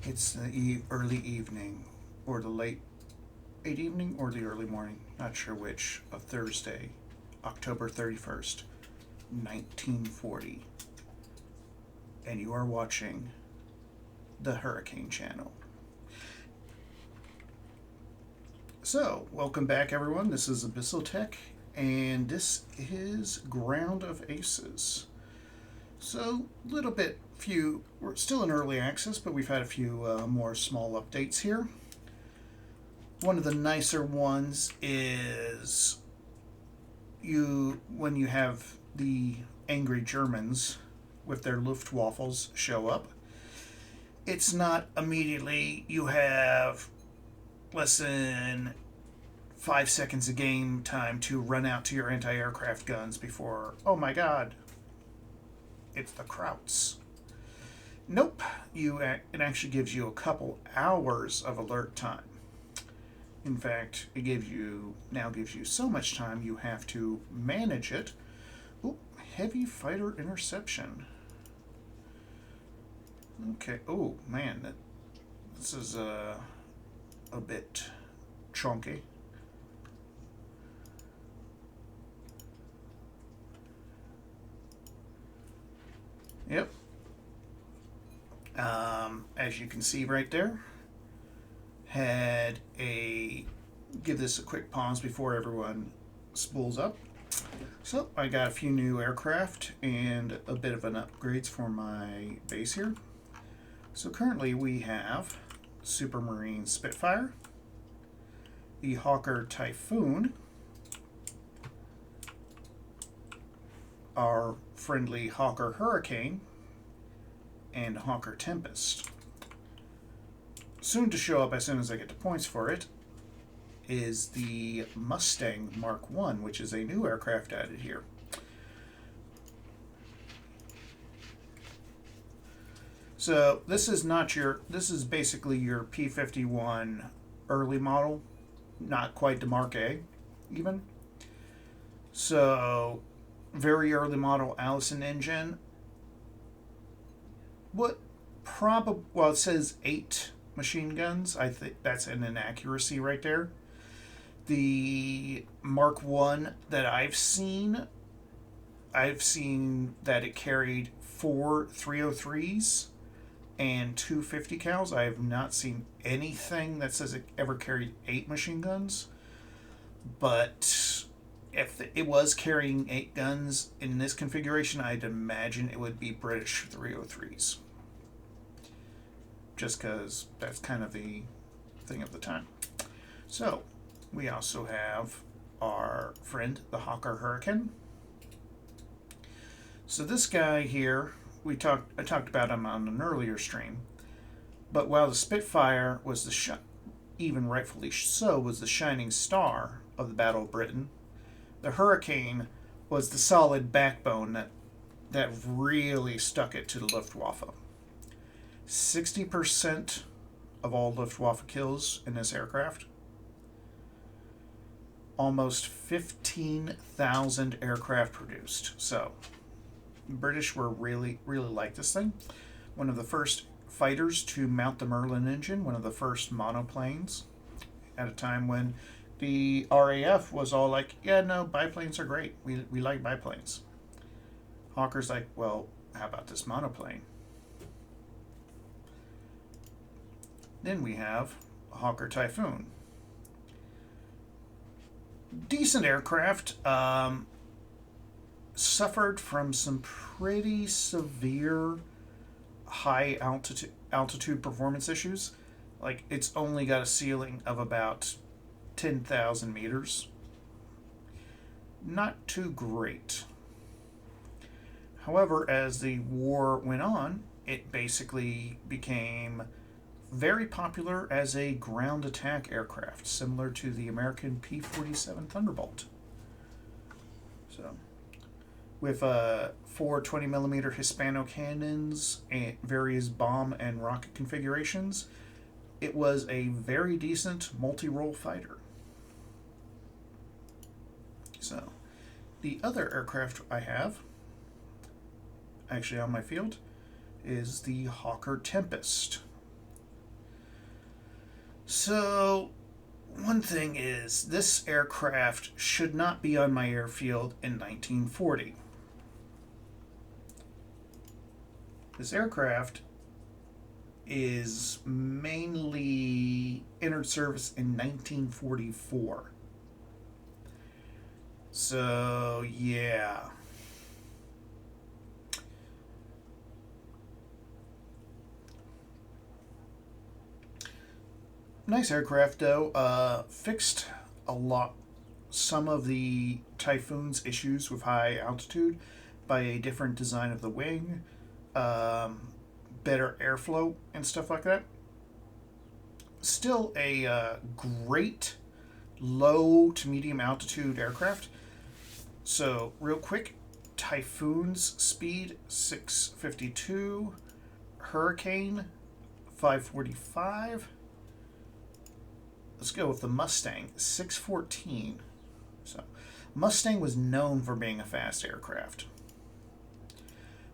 It's the early evening, or the late evening, or the early morning, not sure which, of Thursday, October 31st, 1940. And you are watching the Hurricane Channel. So, welcome back, everyone. This is Abyssal Tech, and this is Ground of Aces. So, we're still in early access, but we've had a few more small updates here. One of the nicer ones is when you have the angry Germans with their Luftwaffles show up. It's not immediately you have less than 5 seconds of game time to run out to your anti-aircraft guns before, oh my god, it's the Krauts. Nope, it actually gives you a couple hours of alert time. In fact, it gives you so much time you have to manage it. Ooh, heavy fighter interception. Okay. Oh man, this is a bit chunky. Yep. As you can see right there, give this a quick pause before everyone spools up. So I got a few new aircraft and a bit of an upgrades for my base here. So currently we have Supermarine Spitfire, the Hawker Typhoon, our friendly Hawker Hurricane, and Hawker Tempest. Soon to show up as soon as I get the points for it is the Mustang MK1, which is a new aircraft added here. So this is basically your P-51 early model, not quite the Mark A even. So very early model Allison engine. It says 8 machine guns. I think that's an inaccuracy right there. The Mark 1 that I've seen that it carried 4 303s and 2 50 cals. I have not seen anything that says it ever carried 8 machine guns. But if it was carrying 8 guns in this configuration, I'd imagine it would be British 303s. Just because that's kind of the thing of the time. So, we also have our friend, the Hawker Hurricane. So this guy here, I talked about him on an earlier stream. But while the Spitfire was even rightfully so, was the shining star of the Battle of Britain, the Hurricane was the solid backbone that really stuck it to the Luftwaffe. 60% of all Luftwaffe kills in this aircraft. Almost 15,000 aircraft produced. So, British were really like this thing. One of the first fighters to mount the Merlin engine, one of the first monoplanes, at a time when the RAF was all like, yeah, no, biplanes are great. We like biplanes. Hawker's like, well, how about this monoplane? Then we have a Hawker Typhoon. Decent aircraft. Suffered from some pretty severe high altitude performance issues. Like, it's only got a ceiling of about 10,000 meters. Not too great. However, as the war went on, it basically became very popular as a ground attack aircraft, similar to the American P-47 Thunderbolt. So, with 4 20mm Hispano cannons and various bomb and rocket configurations, it was a very decent multi-role fighter. So, the other aircraft I have, actually on my field, is the Hawker Tempest. So, one thing is, this aircraft should not be on my airfield in 1940. This aircraft is mainly entered service in 1944. So, yeah. Nice aircraft, though. Fixed a lot, some of the Typhoon's issues with high altitude by a different design of the wing, um, better airflow, and stuff like that. Still a great low to medium altitude aircraft. So, real quick, Typhoon's speed 652, Hurricane 545. Let's go with the Mustang 614. So, Mustang was known for being a fast aircraft.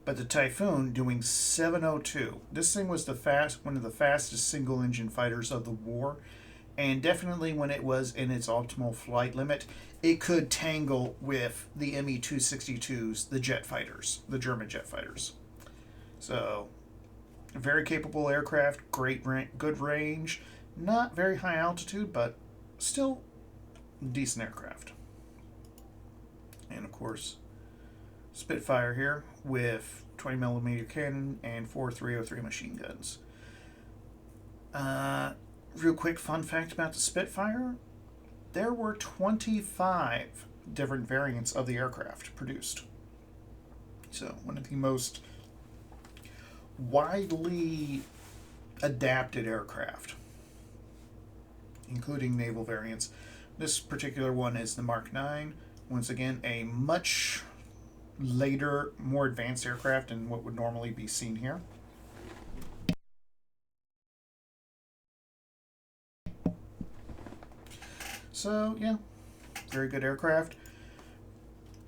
But the Typhoon doing 702. This thing was one of the fastest single engine fighters of the war, and definitely when it was in its optimal flight limit, it could tangle with the Me 262s, the jet fighters, the German jet fighters. So, a very capable aircraft, good range, not very high altitude, but still decent aircraft. And of course, Spitfire here with 20mm cannon and 4 303 machine guns. Real quick fun fact about the Spitfire, there were 25 different variants of the aircraft produced. So, one of the most widely adapted aircraft, including naval variants. This particular one is the Mark 9. Once again, a much later, more advanced aircraft than what would normally be seen here. So, yeah, very good aircraft.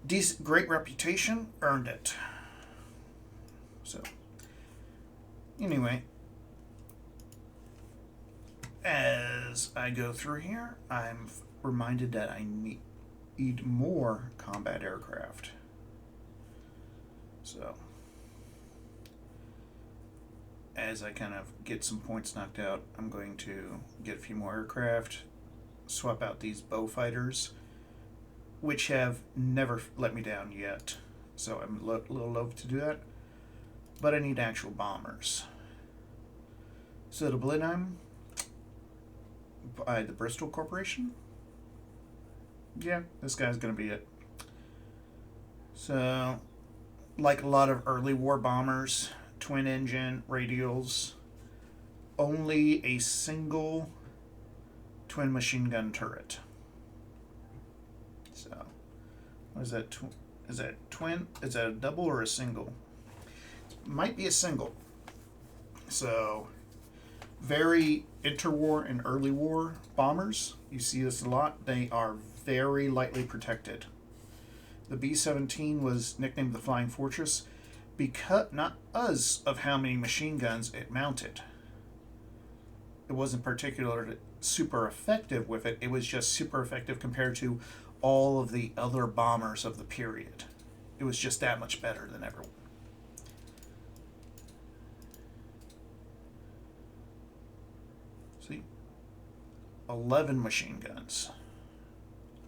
Decent, great reputation, earned it. So, anyway, as I go through here, I'm reminded that I need more combat aircraft. So, as I kind of get some points knocked out, I'm going to get a few more aircraft, swap out these bow fighters, which have never let me down yet. So I'm a little loath to do that. But I need actual bombers. So the Blenheim by the Bristol Corporation. Yeah, this guy's going to be it. So, like a lot of early war bombers, twin engine, radials, only a single twin machine gun turret. So, what is that? Is that twin? Is that a double or a single? Might be a single. So, very interwar and early war bombers. You see this a lot. They are very lightly protected. The B-17 was nicknamed the Flying Fortress because not of how many machine guns it mounted. It wasn't particularly super effective with it. It was just super effective compared to all of the other bombers of the period. It was just that much better than everyone. See? 11 machine guns.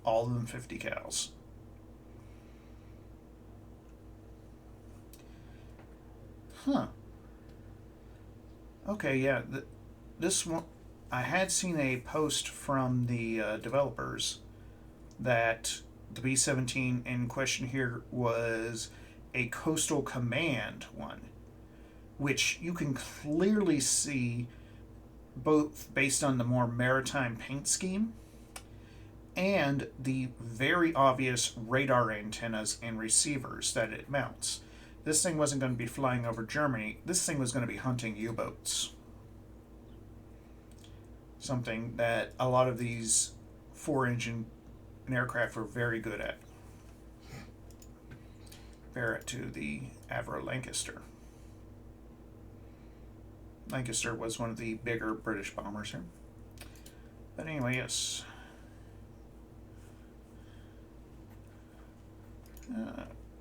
All of them 50 cals. Huh. Okay, yeah. This one, I had seen a post from the developers that the B-17 in question here was a Coastal Command one, which you can clearly see both based on the more maritime paint scheme and the very obvious radar antennas and receivers that it mounts. This thing wasn't going to be flying over Germany. This thing was going to be hunting U-boats. Something that a lot of these four-engine aircraft were very good at. Compare it to the Avro Lancaster. Lancaster was one of the bigger British bombers here. But anyway, yes.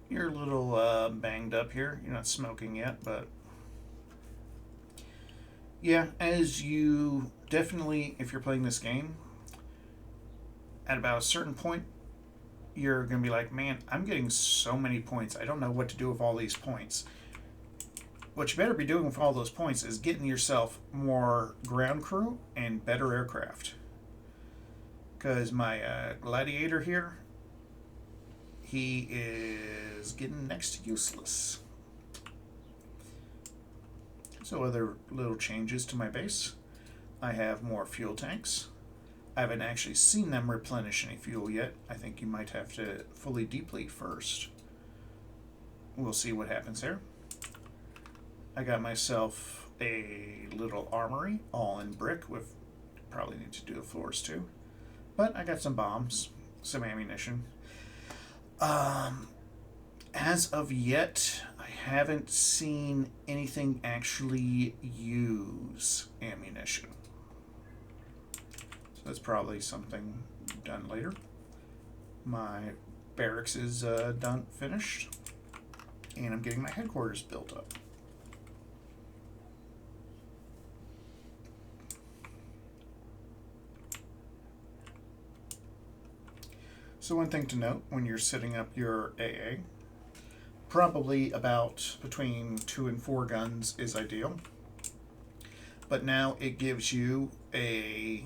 You're a little banged up here. You're not smoking yet, but yeah, as you definitely, if you're playing this game, at about a certain point, you're going to be like, man, I'm getting so many points. I don't know what to do with all these points. What you better be doing with all those points is getting yourself more ground crew and better aircraft. Because my Gladiator here, he is getting next to useless. So other little changes to my base. I have more fuel tanks. I haven't actually seen them replenish any fuel yet. I think you might have to fully deplete first. We'll see what happens there. I got myself a little armory, all in brick, with probably need to do the floors too. But I got some bombs, some ammunition. As of yet, I haven't seen anything actually use ammunition. So that's probably something done later. My barracks is done, finished, and I'm getting my headquarters built up. So one thing to note when you're setting up your AA, probably about between 2 and 4 guns is ideal. But now it gives you a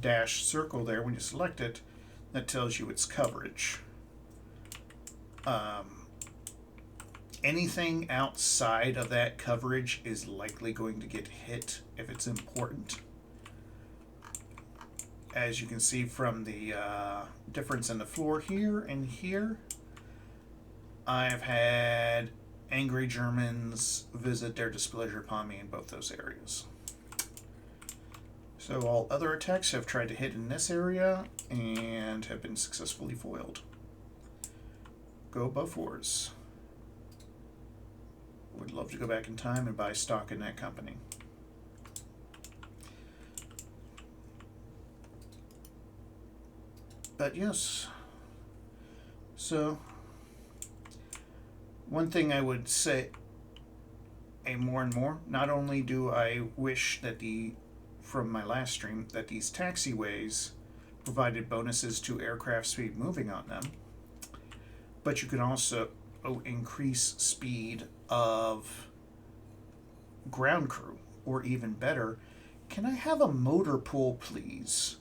dash circle there when you select it that tells you its coverage. Anything outside of that coverage is likely going to get hit if it's important. As you can see from the difference in the floor here and here, I've had angry Germans visit their displeasure upon me in both those areas. So all other attacks have tried to hit in this area and have been successfully foiled. Go Bofors. Would love to go back in time and buy stock in that company. But yes, so one thing I would say, more and more, not only do I wish that from my last stream, that these taxiways provided bonuses to aircraft speed moving on them, but you can also increase speed of ground crew, or even better, can I have a motor pool, please?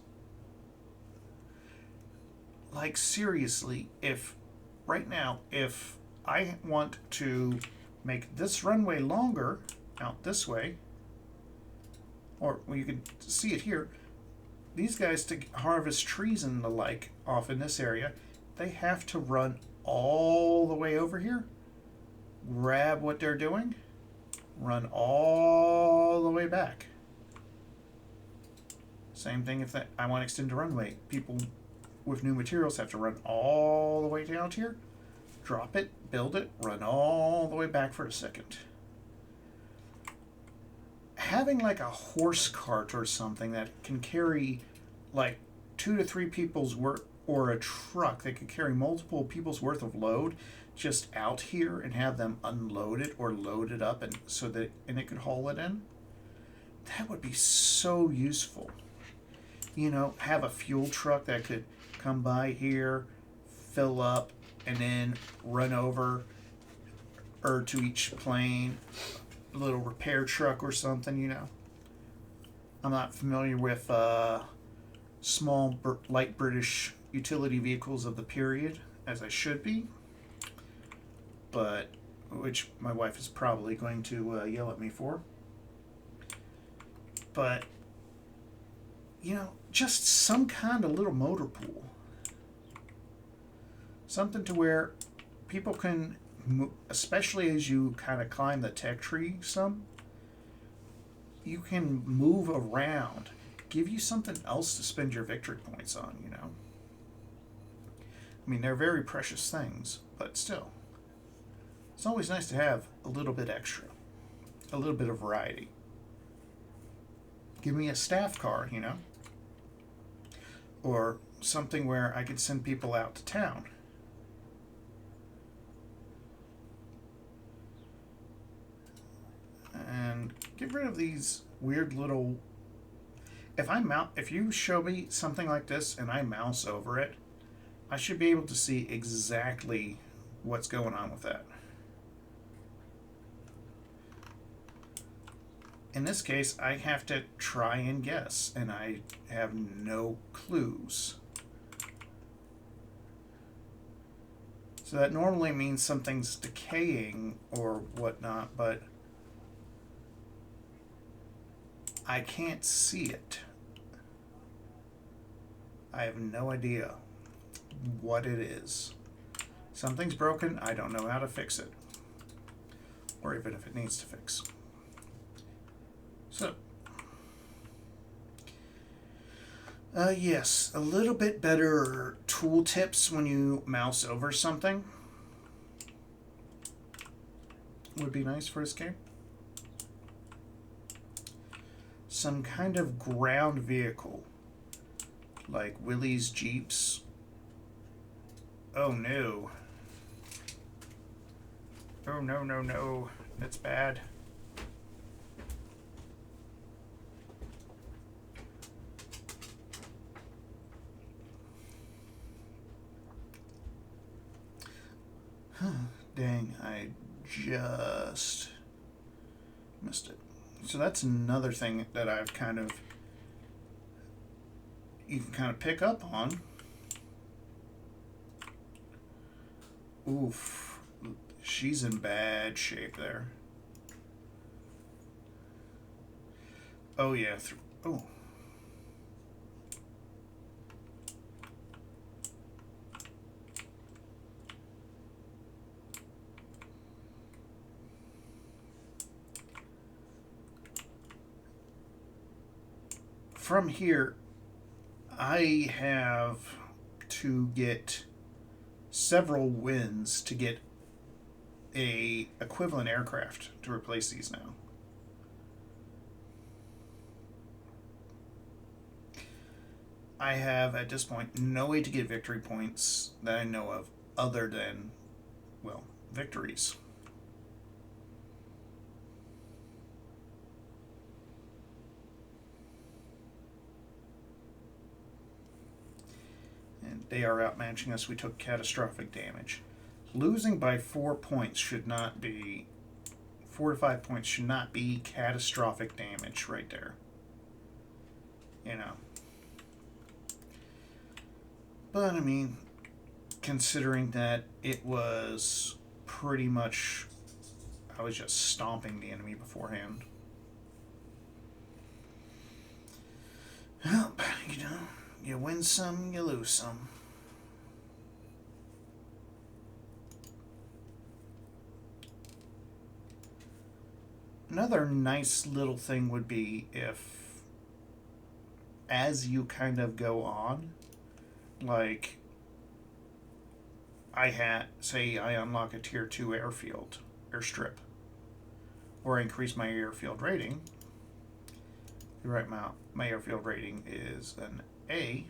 Like, seriously, if right now, if I want to make this runway longer out this way, or well, you can see it here, these guys to harvest trees and the like off in this area, they have to run all the way over here, grab what they're doing, run all the way back. Same thing if I want to extend the runway. People with new materials have to run all the way down here, drop it, build it, run all the way back for a second. Having like a horse cart or something that can carry like 2 to 3 people's worth, or a truck that could carry multiple people's worth of load just out here and have them unload it or load it up and it could haul it in, that would be so useful. You know, have a fuel truck that could come by here, fill up, and then run over or to each plane, a little repair truck or something, you know. I'm not familiar with small light British utility vehicles of the period, as I should be, but which my wife is probably going to yell at me for. But, you know, just some kind of little motor pool. Something to where people can, especially as you kind of climb the tech tree some, you can move around, give you something else to spend your victory points on, you know. I mean, they're very precious things, but still, it's always nice to have a little bit extra, a little bit of variety. Give me a staff car, you know. or something where I could send people out to town. And get rid of these weird little. If you show me something like this and I mouse over it, I should be able to see exactly what's going on with that. In this case, I have to try and guess, and I have no clues. So that normally means something's decaying or whatnot, but I can't see it. I have no idea what it is. Something's broken, I don't know how to fix it. Or even if it needs to fix. So, yes, a little bit better tool tips when you mouse over something would be nice for this game. Some kind of ground vehicle, like Willie's Jeeps. Oh no. Oh no, no, no. That's bad. Dang, I just missed it. So that's another thing that I've kind of, you can kind of pick up on. Oof, she's in bad shape there. Oh yeah, oh. From here, I have to get several wins to get a equivalent aircraft to replace these now. I have at this point no way to get victory points that I know of other than, well, victories. And they are outmatching us. We took catastrophic damage. Losing by 4 points should not be, 4 to 5 points should not be catastrophic damage right there. You know. But I mean, considering that it was pretty much, I was just stomping the enemy beforehand. Well, you know, you win some, you lose some. Another nice little thing would be if, as you kind of go on, like, say I unlock a tier 2 airstrip, or I increase my airfield rating. Right now, my airfield rating is an A.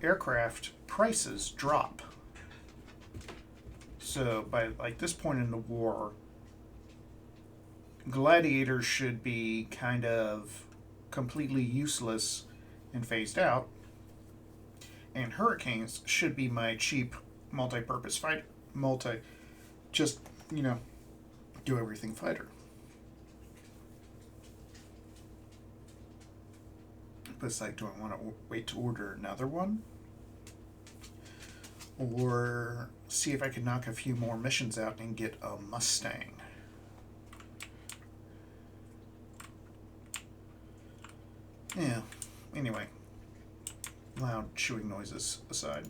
Aircraft prices drop. So by like this point in the war, gladiators should be kind of completely useless and phased out, and hurricanes should be my cheap multi-purpose fighter, just, you know, do everything fighter. But it's like, do I want to wait to order another one, or see if I can knock a few more missions out and get a Mustang? Yeah, anyway, loud chewing noises aside.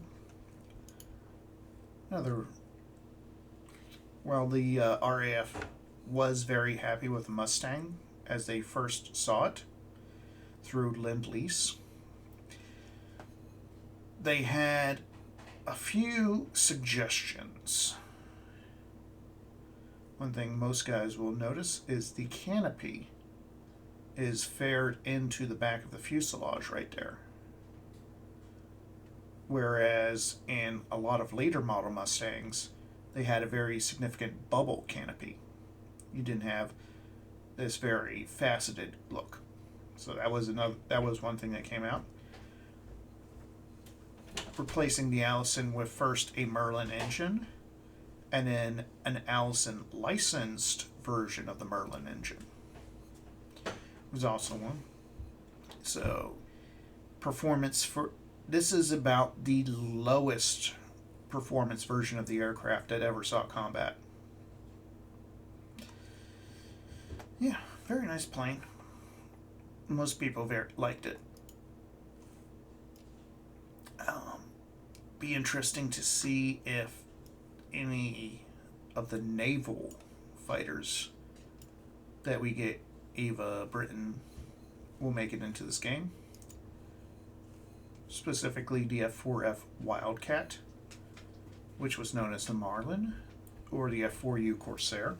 Well, the RAF was very happy with the Mustang as they first saw it through Lend-Lease. They had a few suggestions. One thing most guys will notice is the canopy is fared into the back of the fuselage right there. Whereas in a lot of later model Mustangs, they had a very significant bubble canopy. You didn't have this very faceted look. So that was one thing that came out. Replacing the Allison with first a Merlin engine and then an Allison licensed version of the Merlin engine. Was also one. So performance for this is about the lowest performance version of the aircraft that ever saw combat. Yeah, very nice plane. Most people liked it. Be interesting to see if any of the naval fighters that we get Eva Britain will make it into this game. Specifically the F4F Wildcat, which was known as the Marlin, or the F4U Corsair.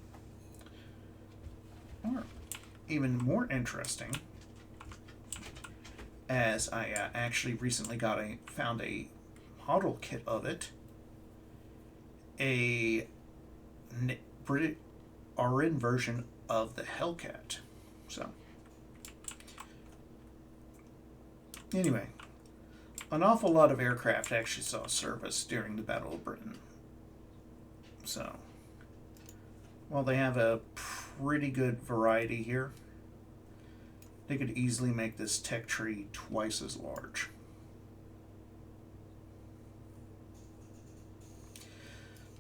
Or even more interesting, as I actually recently found a model kit of it, a British RN version of the Hellcat. So, anyway, an awful lot of aircraft actually saw service during the Battle of Britain. So, while they have a pretty good variety here, they could easily make this tech tree twice as large.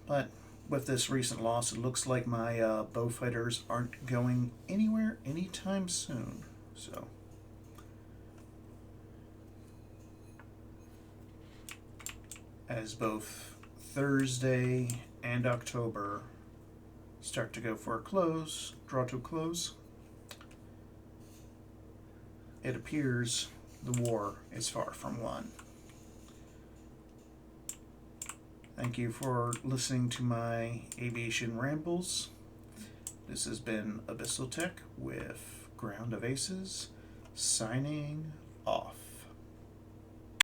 But with this recent loss, it looks like my bow fighters aren't going anywhere anytime soon. So, as both Thursday and October start to go for a close, draw to a close, it appears the war is far from won. Thank you for listening to my aviation rambles. This has been Abyssal Tech with Ground of Aces, signing off.